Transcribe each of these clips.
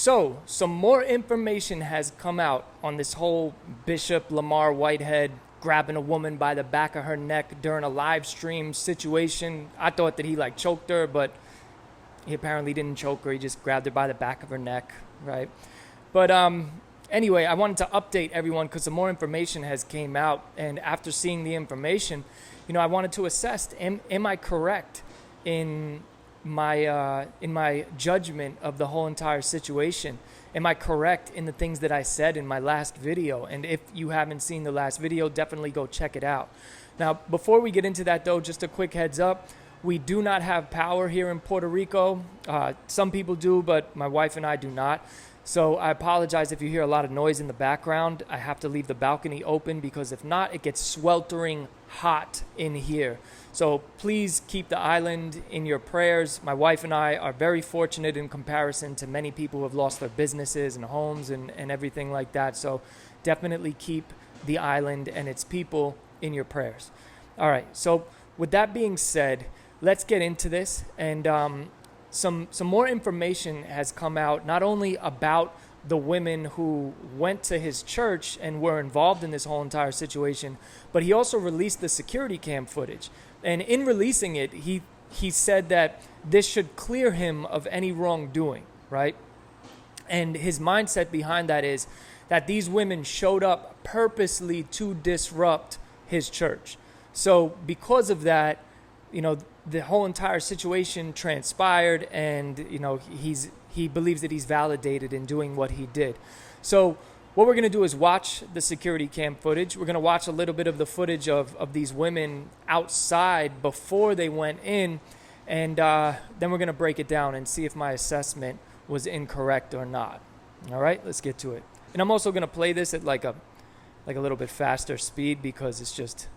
So, some more information has come out on this whole Bishop Lamor Whitehead grabbing a woman by the back of her neck during a live stream situation. I thought that he choked her, but he apparently didn't choke her. He just grabbed her by the back of her neck, right? But anyway, I wanted to update everyone because some more information has came out, and after seeing the information, I wanted to assess: am I correct in my judgment of the whole entire situation? Am I correct in the things that I said in my last video? And if you haven't seen the last video, definitely go check it out. Now, before we get into that though, just a quick heads up. We do not have power here in Puerto Rico. Some people do, but my wife and I do not. So I apologize if you hear a lot of noise in the background. I have to leave the balcony open because if not, it gets sweltering hot in here. So please keep the island in your prayers. My wife and I are very fortunate in comparison to many people who have lost their businesses and homes and everything like that. So definitely keep the island and its people in your prayers. All right, so with that being said, let's get into this. And some more information has come out, not only about the women who went to his church and were involved in this whole entire situation, but he also released the security cam footage. And in releasing it, he said that this should clear him of any wrongdoing, right? And his mindset behind that is that these women showed up purposely to disrupt his church. So because of that, the whole entire situation transpired, and he believes that he's validated in doing what he did. So what we're going to do is watch the security cam footage. We're going to watch a little bit of the footage of these women outside before they went in, and then we're going to break it down and see if my assessment was incorrect or not. All right, let's get to it. And I'm also going to play this at a little bit faster speed because it's just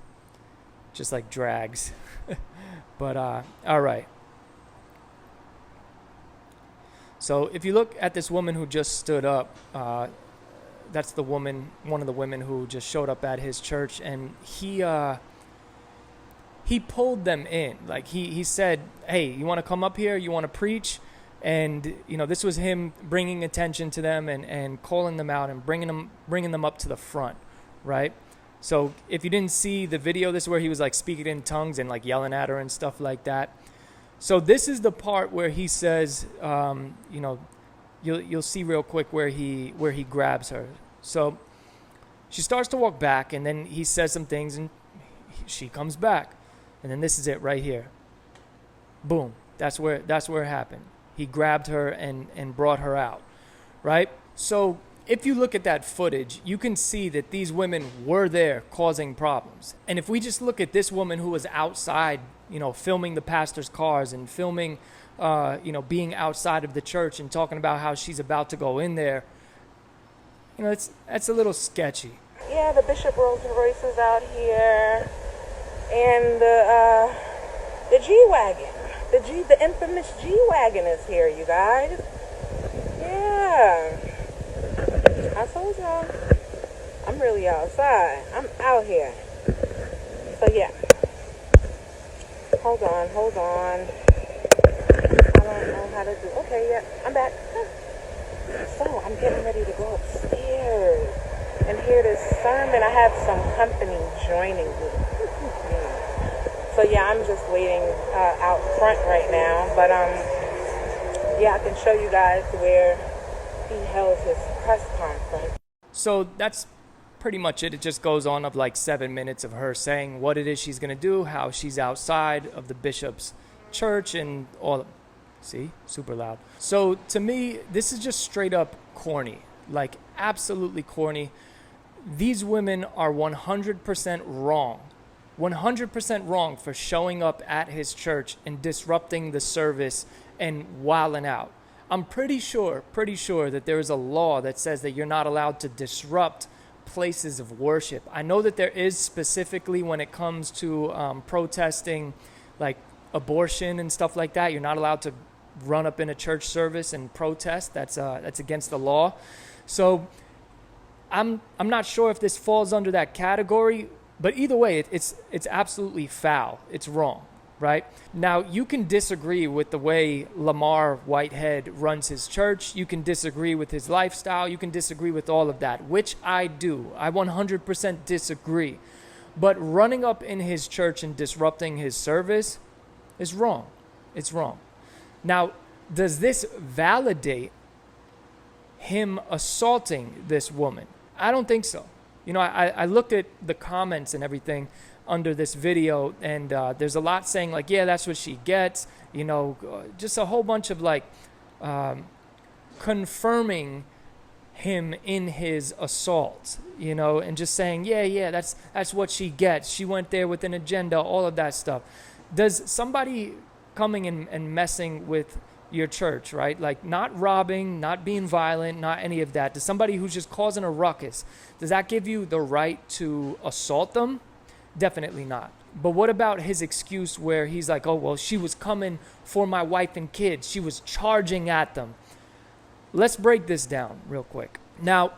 drags. But all right. So if you look at this woman who just stood up, that's the woman, one of the women who just showed up at his church, and he pulled them in. He said, "Hey, you want to come up here? You want to preach?" And this was him bringing attention to them and calling them out and bringing them up to the front, right? So if you didn't see the video, this is where he was speaking in tongues and yelling at her and stuff like that. So this is the part where he says, you'll see real quick where he grabs her. So she starts to walk back, and then he says some things, and she comes back, and then this is it right here. Boom. That's where it happened. He grabbed her and brought her out, right? So if you look at that footage, you can see that these women were there causing problems. And if we just look at this woman who was outside, filming the pastor's cars and filming, being outside of the church and talking about how she's about to go in there, that's a little sketchy. Yeah, the Bishop Rolls Royce is out here, and the G-Wagon, the infamous G-Wagon is here, you guys. Yeah. I told y'all, I'm really outside. I'm out here. So yeah. Hold on. I don't know how to do. Okay, yeah, I'm back. So I'm getting ready to go upstairs and hear this sermon. I have some company joining me. So yeah, I'm just waiting out front right now. But yeah, I can show you guys where he held his press conference. So that's pretty much it. It just goes on of 7 minutes of her saying what it is she's going to do, how she's outside of the bishop's church and all. See? Super loud. So to me, this is just straight up corny. Absolutely corny. These women are 100% wrong. 100% wrong for showing up at his church and disrupting the service and wilding out. I'm pretty sure that there is a law that says that you're not allowed to disrupt places of worship. I know that there is, specifically when it comes to protesting abortion and stuff like that. You're not allowed to run up in a church service and protest. That's against the law. So I'm not sure if this falls under that category, but either way, it's absolutely foul. It's wrong, right? Now, you can disagree with the way Lamor Whitehead runs his church. You can disagree with his lifestyle. You can disagree with all of that, which I do. I 100% disagree. But running up in his church and disrupting his service is wrong. It's wrong. Now, does this validate him assaulting this woman? I don't think so. You know, I looked at the comments and everything under this video, and there's a lot saying like, yeah, that's what she gets. You know, just a whole bunch of like confirming him in his assault, you know, and just saying, yeah, that's what she gets. She went there with an agenda, all of that stuff. Does somebody coming and messing with your church, right? Like not robbing, not being violent, not any of that. Does somebody who's just causing a ruckus, does that give you the right to assault them? Definitely not. But what about his excuse where he's like, oh, well, she was coming for my wife and kids. She was charging at them. Let's break this down real quick. Now,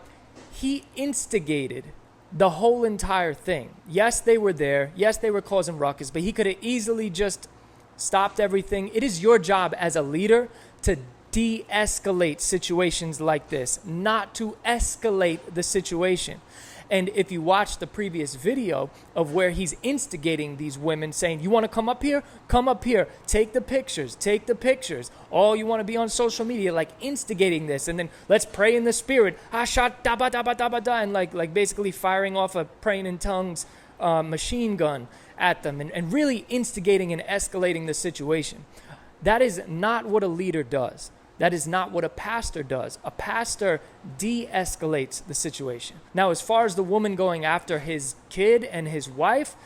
he instigated the whole entire thing. Yes, they were there. Yes, they were causing ruckus, but he could have easily just stopped everything. It is your job as a leader to de-escalate situations like this, not to escalate the situation. And if you watch the previous video of where he's instigating these women saying, you want to come up here? Come up here. Take the pictures. Take the pictures. Oh, you want to be on social media, like instigating this. And then let's pray in the spirit. And like basically firing off a praying in tongues machine gun at them and really instigating and escalating the situation. That is not what a leader does. That is not what a pastor does. A pastor de-escalates the situation. Now, as far as the woman going after his kid and his wife,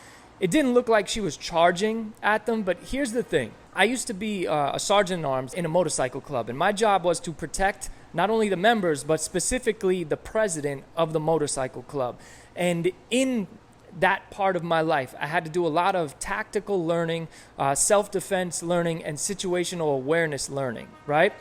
it didn't look like she was charging at them, but here's the thing. I used to be a sergeant-at-arms in a motorcycle club, and my job was to protect not only the members, but specifically the president of the motorcycle club. And in that part of my life, I had to do a lot of tactical learning, self-defense learning, and situational awareness learning, right?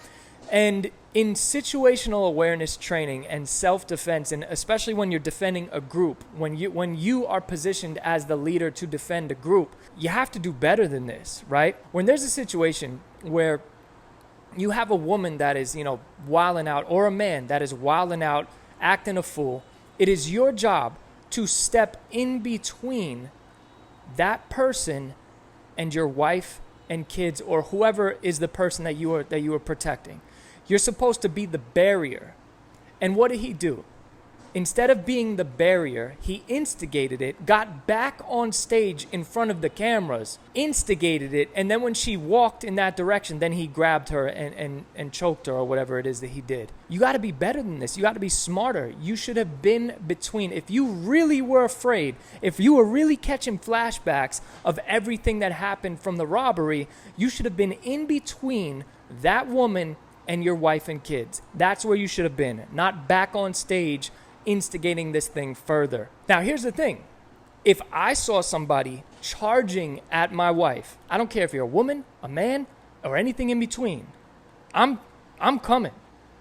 And in situational awareness training and self-defense, and especially when you're defending a group, when you are positioned as the leader to defend a group, you have to do better than this, right? When there's a situation where you have a woman that is, wilding out, or a man that is wilding out, acting a fool, it is your job to step in between that person and your wife and kids, or whoever is the person that you are protecting. You're supposed to be the barrier. And what did he do? Instead of being the barrier, he instigated it, got back on stage in front of the cameras, instigated it, and then when she walked in that direction, then he grabbed her and choked her, or whatever it is that he did. You got to be better than this. You got to be smarter. You should have been between. If you really were afraid, if you were really catching flashbacks of everything that happened from the robbery, you should have been in between that woman and your wife and kids. That's where you should have been, not back on stage instigating this thing further. Now, here's the thing. If I saw somebody charging at my wife, I don't care if you're a woman, a man, or anything in between, I'm coming.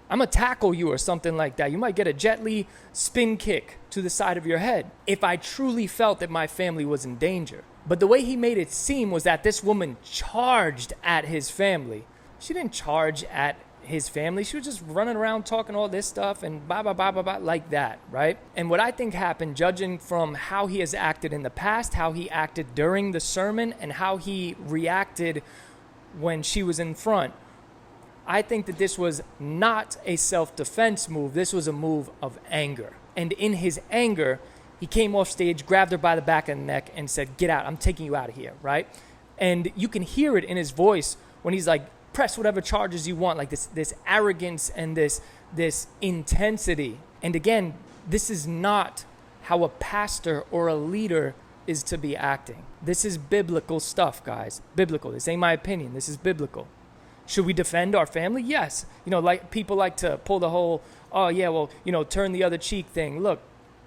I'm going to tackle you or something like that. You might get a Jet Li spin kick to the side of your head if I truly felt that my family was in danger. But the way he made it seem was that this woman charged at his family. She didn't charge at his family. She was just running around talking all this stuff and blah, blah, blah, blah, blah, like that, right? And what I think happened, judging from how he has acted in the past, how he acted during the sermon, and how he reacted when she was in front, I think that this was not a self-defense move. This was a move of anger. And in his anger, he came off stage, grabbed her by the back of the neck, and said, "Get out, I'm taking you out of here," right? And you can hear it in his voice when he's like, press whatever charges you want, like this arrogance and this intensity. And again, this is not how a pastor or a leader is to be acting. This is biblical stuff, guys. Biblical. This ain't my opinion. This is biblical. Should we defend our family? Yes. Like people like to pull the whole, oh yeah, well, turn the other cheek thing. Look,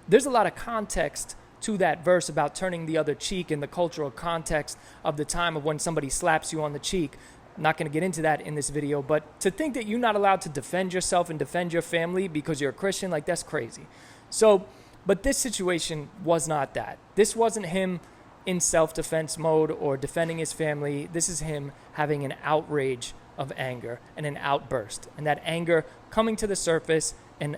there's a lot of context to that verse about turning the other cheek in the cultural context of the time of when somebody slaps you on the cheek. I'm not going to get into that in this video, but to think that you're not allowed to defend yourself and defend your family because you're a Christian, like that's crazy. So, but this situation was not that. This wasn't him in self-defense mode or defending his family. This is him having an outrage of anger and an outburst, and that anger coming to the surface and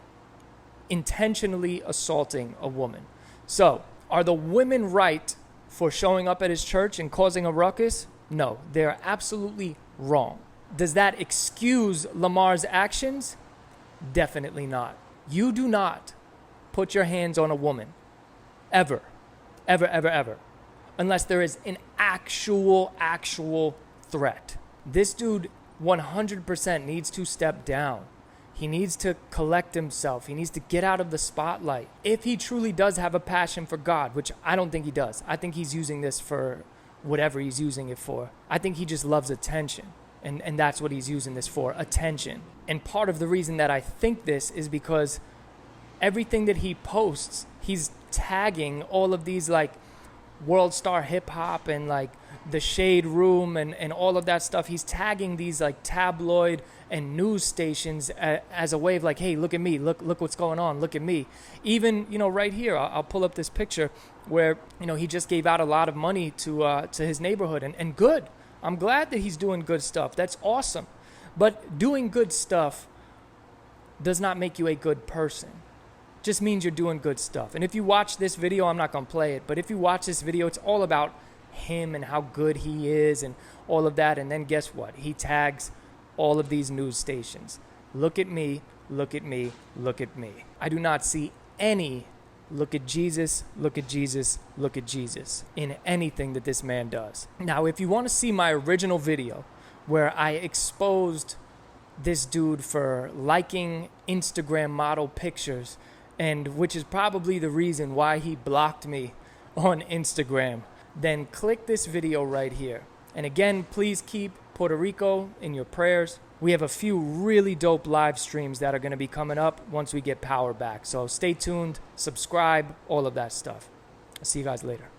intentionally assaulting a woman. So, are the women right for showing up at his church and causing a ruckus? No, they're absolutely wrong. Does that excuse Lamar's actions? Definitely not. You do not put your hands on a woman. Ever. Ever, ever, ever. Unless there is an actual threat. This dude 100% needs to step down. He needs to collect himself. He needs to get out of the spotlight. If he truly does have a passion for God, which I don't think he does. I think he's using this for whatever he's using it for. I think he just loves attention. And that's what he's using this for, attention. And part of the reason that I think this is because everything that he posts, he's tagging all of these like World Star Hip Hop and like the Shade Room and all of that stuff. He's tagging these like tabloid and news stations as a way of like, hey, look at me, look what's going on, look at me. Even, right here, I'll pull up this picture where, he just gave out a lot of money to his neighborhood, and good. I'm glad that he's doing good stuff. That's awesome. But doing good stuff does not make you a good person. Just means you're doing good stuff. And if you watch this video, I'm not going to play it, but if you watch this video, it's all about him and how good he is and all of that. And then guess what? He tags all of these news stations. Look at me, look at me, look at me. I do not see any look at Jesus, look at Jesus, look at Jesus in anything that this man does. Now, if you want to see my original video where I exposed this dude for liking Instagram model pictures, and which is probably the reason why he blocked me on Instagram, then click this video right here. And again, please keep Puerto Rico in your prayers. We have a few really dope live streams that are going to be coming up once we get power back. So stay tuned, subscribe, all of that stuff. I'll see you guys later.